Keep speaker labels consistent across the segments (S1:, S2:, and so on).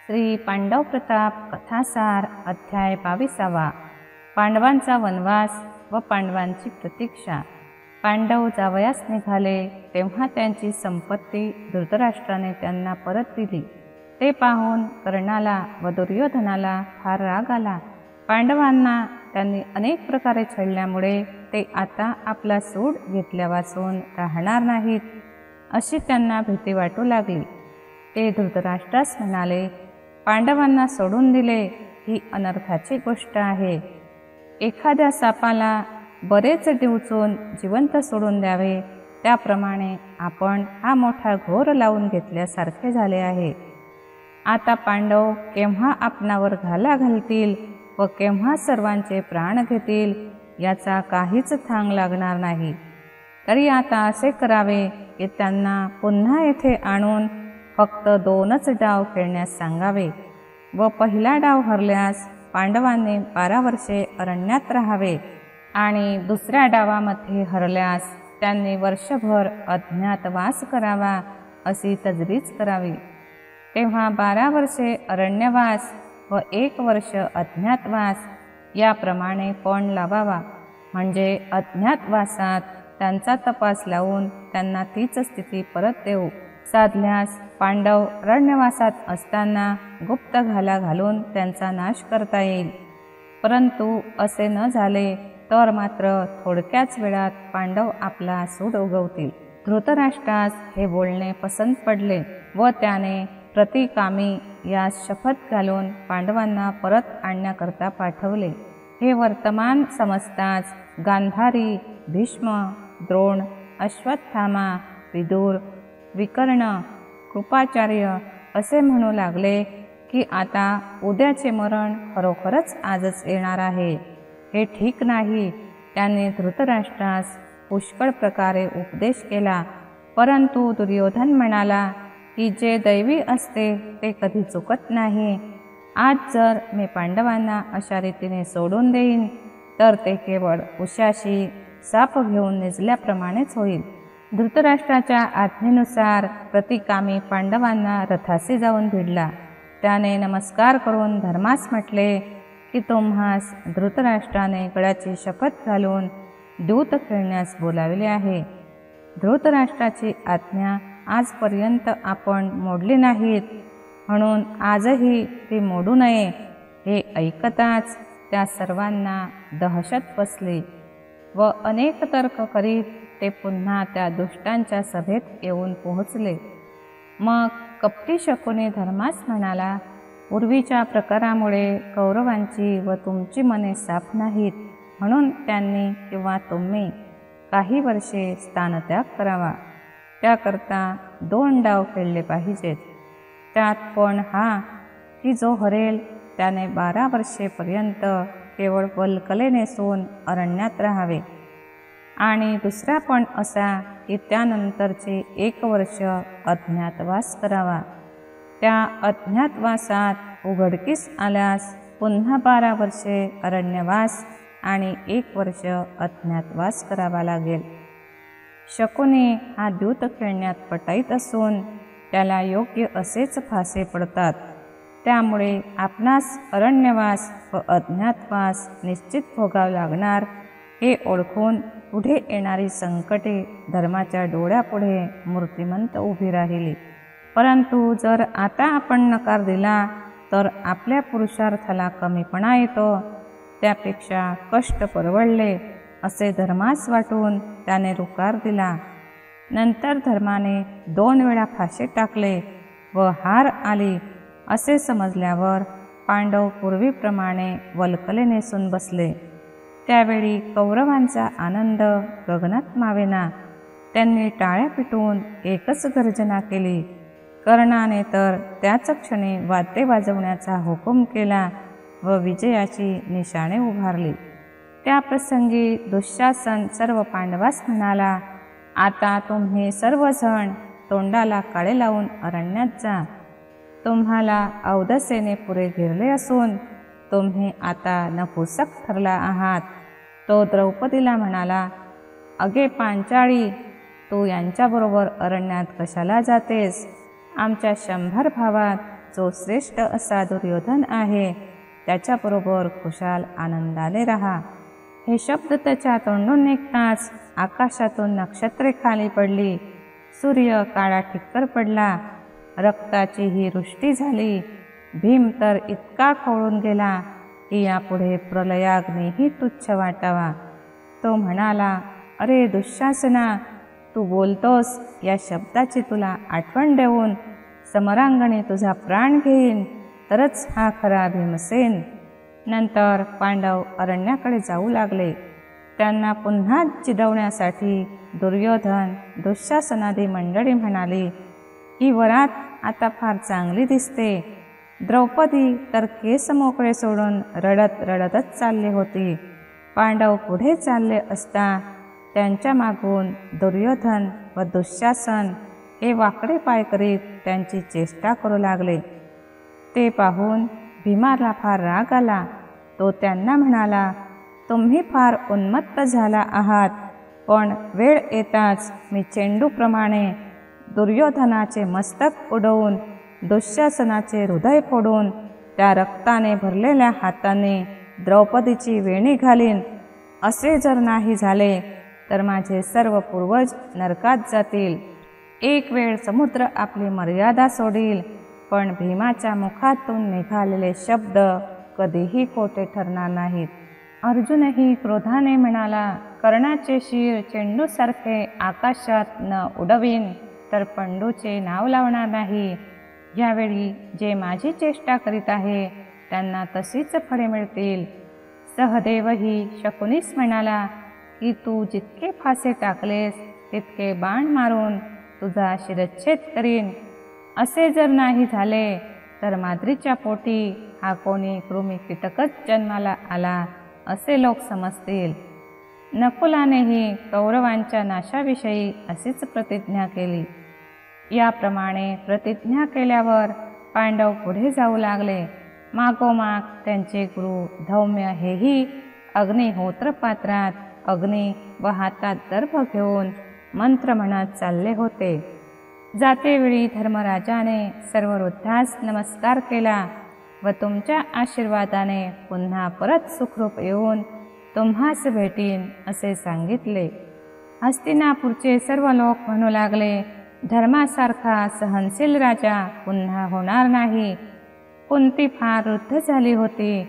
S1: श्री पांडव प्रताप कथासार अध्याय 22. पांडवांचा वनवास व पांडवांची प्रतीक्षा. पांडव जावयास निघाले तेव्हा त्यांची संपत्ती धृतराष्ट्राने त्यांना परत दिली. ते पाहून कर्णाला व दुर्योधनाला फार राग आला. पांडवांना त्यांनी अनेक प्रकारे छळल्यामुळे ते आता आपला सूड घेतल्यापासून राहणार नाहीत अशी त्यांना भीती वाटू लागली. ते धृतराष्ट्रास म्हणाले, पांडवांना सोडून दिले ही अनर्थाची गोष्ट आहे. एखाद्या सापाला बरेच डिवचून जिवंत सोडून द्यावे, त्याप्रमाणे आपण हा मोठा घोर लावून घेतल्यासारखे झाले आहे. आता पांडव केव्हा आपणावर घाला घालतील व केव्हा सर्वांचे प्राण घेतील याचा काहीच थांग लागणार नाही. तरी आता असे करावे की त्यांना पुन्हा येथे आणून फक्त 2च डाव खेळण्यास सांगावे व पहिला डाव हरल्यास पांडवांनी 12 वर्षे अरण्यात राहावे आणि दुसऱ्या डावामध्ये हरल्यास त्यांनी वर्षभर अज्ञातवास करावा अशी तजवीज करावी. तेव्हा 12 वर्षे अरण्यवास व 1 वर्ष अज्ञातवास याप्रमाणे पण लावावा. म्हणजे अज्ञातवासात त्यांचा तपास लावून त्यांना तीच स्थिती परत देऊ. साधल्यास पांडव अरण्यवासात असताना गुप्त घाला घालून त्यांचा नाश करता येईल. परंतु असे न झाले तर मात्र थोडक्याच वेळात पांडव आपला सूड उगवतील. धृतराष्ट्रास हे बोलणे पसंत पडले व त्याने प्रतिकामी यास शपथ घालून पांडवांना परत आणण्याकरता पाठवले. हे वर्तमान समजताच गांधारी, भीष्म, द्रोण, अश्वत्थामा, विदुर, विकर्ण, कृपाचार्य असे म्हणू लागले की आता उद्याचे मरण खरोखरच आजच येणार आहे. हे ठीक नाही. त्यांनी धृतराष्ट्रास पुष्कळ प्रकारे उपदेश केला. परंतु दुर्योधन म्हणाला की जे दैवी असते ते कधी चुकत नाही. आज जर मी पांडवांना अशा रीतीने सोडून देईन तर ते केवळ उशाशी साप घेऊन निजल्याप्रमाणेच होईल. धृतराष्ट्राच्या आज्ञेनुसार प्रतिकामी पांडवांना रथाशी जाऊन भिडला. त्याने नमस्कार करून धर्मास म्हटले की तुम्हास धृतराष्ट्राने गळ्याची शपथ घालून दूत खेळण्यास बोलाविले आहे. धृतराष्ट्राची आज्ञा आजपर्यंत आपण मोडली नाहीत, म्हणून आजही ती मोडू नये. हे ऐकताच त्या सर्वांना दहशत बसली व अनेक तर्क करीत ते पुन्हा त्या दुष्टांच्या सभेत येऊन पोहोचले. मग कपटी शकुनी धर्मास म्हणाला, पूर्वीच्या प्रकारामुळे कौरवांची व तुमची मने साफ नाहीत, म्हणून त्यांनी किंवा तुम्ही काही वर्षे स्थानत्याग करावा. त्याकरता 2 डाव खेळले पाहिजेत. त्यात पण हा की जो हरेल त्याने 12 वर्षेपर्यंत केवळ वल्कले नेसून अरण्यात राहावे आणि दुसरा पण असा की त्यानंतरचे 1 वर्ष अज्ञातवास करावा. त्या अज्ञातवासात उघडकीस आल्यास पुन्हा 12 वर्षे अरण्यवास आणि 1 वर्ष अज्ञातवास करावा लागेल. शकुनी हा द्यूत खेळण्यात पटाईत असून त्याला योग्य असेच फासे पडतात. त्यामुळे आपणास अरण्यवास व अज्ञातवास निश्चित भोगावे लागणार हे ओळखून पुढे येणारी संकटे धर्माच्या डोळ्यापुढे मूर्तिमंत उभी राहिली. परंतु जर आता आपण नकार दिला तर आपल्या पुरुषार्थाला कमीपणा येतो. त्यापेक्षा कष्ट परवडले असे धर्मास वाटून त्याने रुकार दिला. नंतर धर्माने 2 वेळा फाशी टाकले व हार आली असे समजल्यावर पांडव पूर्वीप्रमाणे वल्कले नेसून बसले. त्यावेळी कौरवांचा आनंद गगनात मावेना. त्यांनी टाळ्या पिटवून एकच गर्जना केली. कर्णाने तर त्याच क्षणी वाद्ये वाजवण्याचा हुकूम केला व विजयाची निशाणे उभारली. त्या प्रसंगी दुःशासन सर्व पांडवास म्हणाला, आता तुम्ही सर्वजण तोंडाला काळे लावून अरण्यात जा. तुम्हाला औदसेने पुरे घेरले असून तुम्ही आता नपुसक ठरला आहात. तो द्रौपदीला म्हणाला, अगे पांचाळी, तू यांच्याबरोबर अरण्यात कशाला जातेस? आमच्या 100 भावात जो श्रेष्ठ असा दुर्योधन आहे त्याच्याबरोबर खुशाल आनंदाने राहा. हे शब्द त्याच्या तोंडून निघताच आकाशातून नक्षत्रे खाली पडली, सूर्य काळा ठिक्कर पडला, रक्ताची ही वृष्टी झाली. भीम तर इतका खवळून गेला की यापुढे प्रलयाग्नीही तुच्छ वाटावा. तो म्हणाला, अरे दुःशासना, तू बोलतोस या शब्दाची तुला आठवण देऊन समरांगणी तुझा प्राण घेईन तरच हा खरा भीमसेन. नंतर पांडव अरण्याकडे जाऊ लागले. त्यांना पुन्हा चिडवण्यासाठी दुर्योधन, दुःशासनादी मंडळी म्हणाली, ही वरात आता फार चांगली दिसते. द्रौपदी तर केस मोकळे सोडून रडत रडतच चालली होती. पांडव पुढे चालले असता त्यांच्या मागून दुर्योधन व दुःशासन हे वाकडे पाय करीत त्यांची चेष्टा करू लागले. ते पाहून भीमाला फार राग आला. तो त्यांना म्हणाला, तुम्ही फार उन्मत्त झाला आहात, पण वेळ येताच मी चेंडूप्रमाणे दुर्योधनाचे मस्तक उडवून दुःशासनाचे हृदय फोडून त्या रक्ताने भरलेल्या हाताने द्रौपदीची वेणी घालीन. असे जर नाही झाले तर माझे सर्व पूर्वज नरकात जातील. एक वेळ समुद्र आपली मर्यादा सोडील, पण भीमाच्या मुखातून निघालेले शब्द कधीही खोटे ठरणार नाहीत. अर्जुनही क्रोधाने म्हणाला, कर्णाचे शिर चेंडूसारखे आकाशात न उडवीन तर पंडूचे नाव लावणार नाही. यावेळी जे माझी चेष्टा करीत आहे त्यांना तशीच फळे मिळतील. सहदेवही शकुनीस म्हणाला की तू जितके फासे टाकलेस तितके बाण मारून तुझा शिरच्छेद करीन. असे जर नाही झाले तर माद्रीच्या पोटी हा कोणी कृमी कीटकच जन्माला आला असे लोक समजतील. नकुलानेही कौरवांच्या नाशाविषयी अशीच प्रतिज्ञा केली. याप्रमाणे प्रतिज्ञा केल्यावर पांडव पुढे जाऊ लागले. मागोमाग त्यांचे गुरु धौम्य हेही अग्निहोत्र पात्रात अग्नी व हातात दर्भ घेऊन मंत्र म्हणत चालले होते. जातेवेळी धर्मराजाने सर्व वृद्धास नमस्कार केला व तुमच्या आशीर्वादाने पुन्हा परत सुखरूप येऊन तुम्हास भेटीन असे सांगितले. हस्तिनापूरचे सर्व लोक म्हणू लागले, धर्मासारखा सहनशील राजा पुन्हा होणार नाही. कुंती फार वृद्ध झाली होती,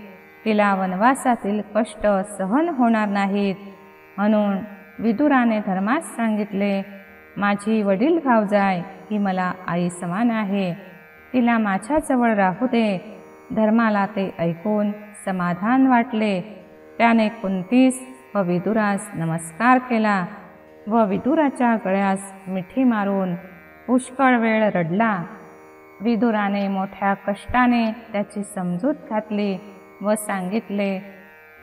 S1: तिला वनवासातील कष्ट सहन होणार नाहीत. म्हणून विदुराने धर्मास सांगितले, माझी वडील भावजाय ही मला आई समान आहे, तिला माझ्याजवळ राहू दे. धर्माला ते ऐकून समाधान वाटले. त्याने कुंतीस व विदुरास नमस्कार केला व विदुराच्या गळ्यास मिठी मारून पुष्कळ वेळ रडला. विदुराने मोठ्या कष्टाने त्याची समजूत घातली व सांगितले,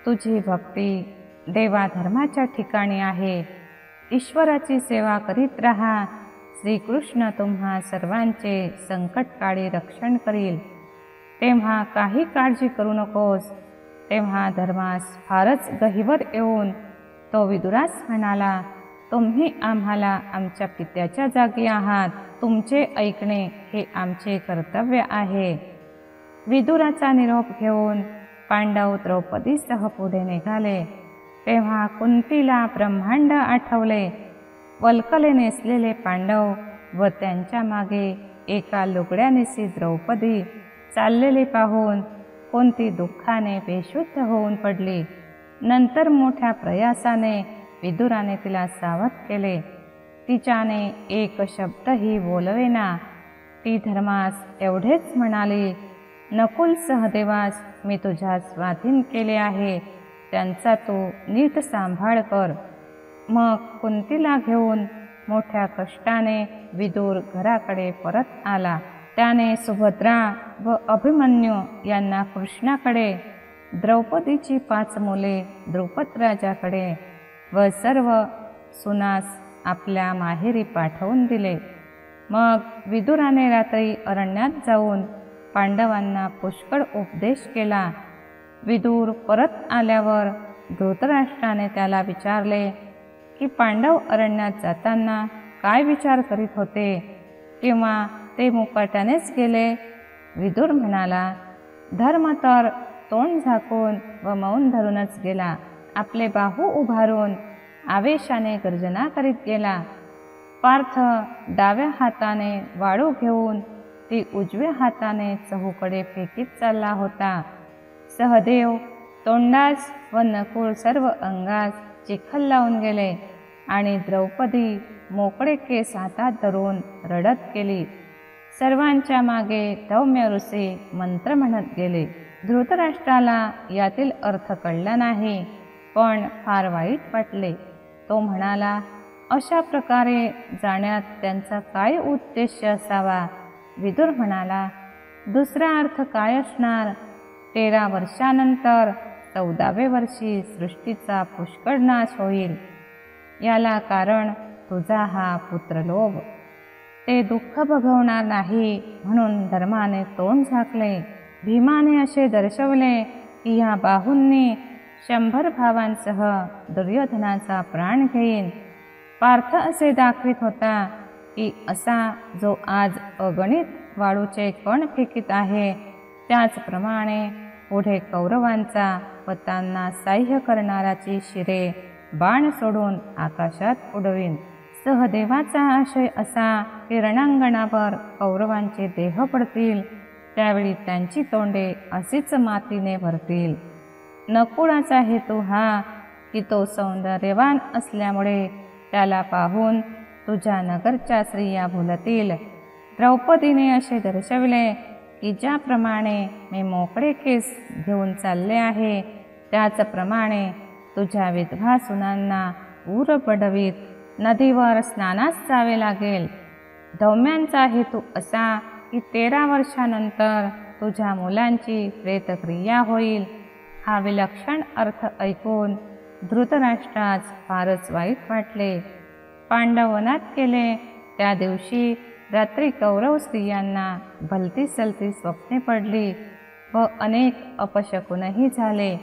S1: तुझी भक्ती देवाधर्माच्या ठिकाणी आहे. ईश्वराची सेवा करीत राहा. श्रीकृष्ण तुम्हा सर्वांचे संकटकाळी रक्षण करील. तेव्हा काही काळजी करू नकोस. तेव्हा धर्मास फारच गहिवर येऊन तो विदुरास म्हणाला, तुम्ही आम्हाला आमच्या पित्याच्या जागी आहात. तुमचे ऐकणे हे आमचे कर्तव्य आहे. विदुराचा निरोप घेऊन पांडव द्रौपदीसह पुढे निघाले. तेव्हा कुंतीला ब्रह्मांड आठवले. वल्कले नेसलेले पांडव व त्यांच्या मागे एका लुगड्यानेसी द्रौपदी चाललेली पाहून कुंती दुःखाने बेशुद्ध होऊन पडली. नंतर मोठ्या प्रयासाने विदुराने तिला सावध केले. तिच्याने एक शब्दही बोलवेना. ती धर्मास एवढेच म्हणाली, नकुल सहदेवास मी तुझ्या स्वाधीन केले आहे, त्यांचा तू नीट सांभाळ कर. मग कुंतीला घेऊन मोठ्या कष्टाने विदुर घराकडे परत आला. त्याने सुभद्रा व अभिमन्यू यांना कृष्णाकडे, द्रौपदीची 5 मुले द्रुपद राजाकडे व सर्व सुनास आपल्या माहेरी पाठवून दिले. मग विदुराने रात्री अरण्यात जाऊन पांडवांना पुष्कळ उपदेश केला. विदुर परत आल्यावर धृतराष्ट्राने त्याला विचारले की पांडव अरण्यात जाताना काय विचार करीत होते, किंवा ते मुकाट्यानेच गेले. विदुर म्हणाला, धर्म तर तोंड झाकून व मौन धरूनच गेला. आपले बाहू उभारून आवेशाने गर्जना करीत गेला. पार्थ डाव्या हाताने वाळू घेऊन ती उजव्या हाताने चहूकडे फेकीत चालला होता. सहदेव तोंडास व नकुल सर्व अंगास चिखल लावून गेले आणि द्रौपदी मोकळे केस हातात धरून रडत गेली. सर्वांच्या मागे धौम्य ऋषी मंत्र म्हणत गेले. धृतराष्ट्राला यातील अर्थ कळला नाही, पण फार वाईट वाटले. तो म्हणाला, अशा प्रकारे जाण्यात त्यांचा काय उद्देश असावा? विदुर म्हणाला, दुसरा अर्थ काय असणार? 13 वर्षानंतर 14व्या वर्षी सृष्टीचा पुष्कळ नाश होईल. याला कारण तुझा हा पुत्रलोभ. ते दुःख भोगवणार नाही म्हणून धर्माने तोंड झाकले. भीमाने असे दर्शवले की ह्या बाहूंनी 100 भावांसह दुर्योधनाचा प्राण घेईन. पार्थ असे दाखवित होता की असा जो आज अगणित वाळूचे कण फेकीत आहे, त्याचप्रमाणे पुढे कौरवांचा व त्यांना साह्य करणाऱ्याची शिरे बाण सोडून आकाशात उडवीन. सहदेवाचा आशय असा की रणांगणावर कौरवांचे देह पडतील, त्यावेळी त्यांची तोंडे अशीच मातीने भरतील. नकुळाचा हेतू हा की तो सौंदर्यवान असल्यामुळे त्याला पाहून तुझ्या नगरच्या स्त्रिया भुलतील. द्रौपदीने असे दर्शविले की ज्याप्रमाणे मी मोकळे केस घेऊन चालले आहे, त्याचप्रमाणे तुझ्या विधवा सुनांना ऊर पडवीत नदीवर स्नानास जावे लागेल. धौम्यांचा हेतू असा की 13 वर्षानंतर तुझ्या मुलांची प्रेतक्रिया होईल. हा विलक्षण अर्थ ऐकून धृतराष्ट्रास फारच वाईट वाटले. पांडव वनात गेले त्या दिवशी रात्री कौरव स्त्रियांना भलती सलती स्वप्ने पडली व अनेक अपशकुनही झाले.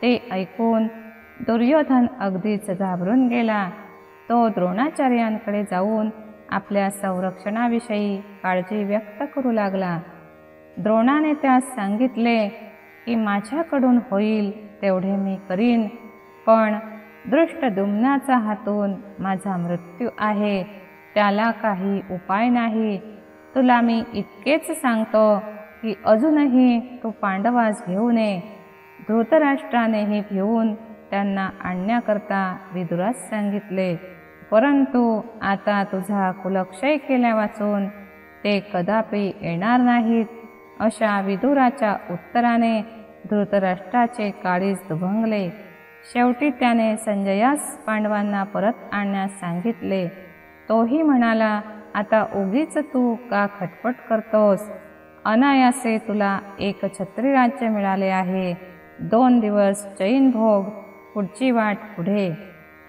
S1: ते ऐकून दुर्योधन अगदीच घाबरून गेला. तो द्रोणाचार्यांकडे जाऊन आपल्या संरक्षणाविषयी काळजी व्यक्त करू लागला. द्रोणाने त्यास सांगितले की माझ्याकडून होईल तेवढे मी करीन, पण दृष्टद्युम्नाचा हातून माझा मृत्यू आहे, त्याला काही उपाय नाही. तुला मी इतकेच सांगतो की अजूनही तू पांडवास घेऊन ये. धृतराष्ट्रानेही भिवून त्यांना आणण्याकरता विदुरास सांगितले, परंतु आता तुझा कुलक्षय केल्या वाचून ते कदापि येणार नाहीत. अशा विदुराच्या उत्तराने धृतराष्ट्राचे काळीज दुभंगले. शेवटी त्याने संजयास पांडवांना परत आणण्यास सांगितले. तोही म्हणाला, आता उगीच तू का खटपट करतोस? अनायासे तुला एक छत्री राज्य मिळाले आहे. 2 दिवस चैन भोग, पुढची वाट पुढे.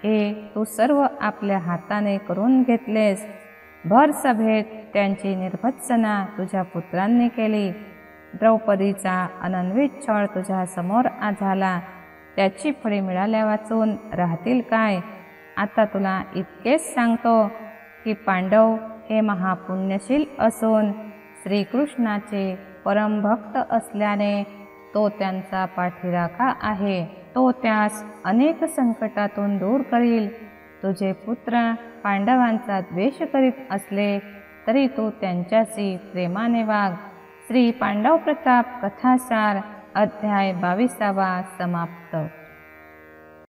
S1: हे तू सर्व आपल्या हाताने करून घेतलेस. भर सभेत त्यांची निर्भत्सना तुझ्या पुत्रांनी केली. द्रौपदीचा अनन्वित छळ तुझ्या समोर झाला. त्याची फळे मिळाल्या वाचून राहतील काय? आता तुला इतकेच सांगतो की पांडव हे महापुण्यशील असून श्रीकृष्णाचे परमभक्त असल्याने तो त्यांचा पाठीराखा आहे. तो त्यास अनेक संकटातून दूर करील. तुझे पुत्र पांडवांचा द्वेष करीत असले तरी तू त्यांच्याशी प्रेमाने वाग. श्री पांडव प्रताप कथासार अध्याय 22 समाप्त.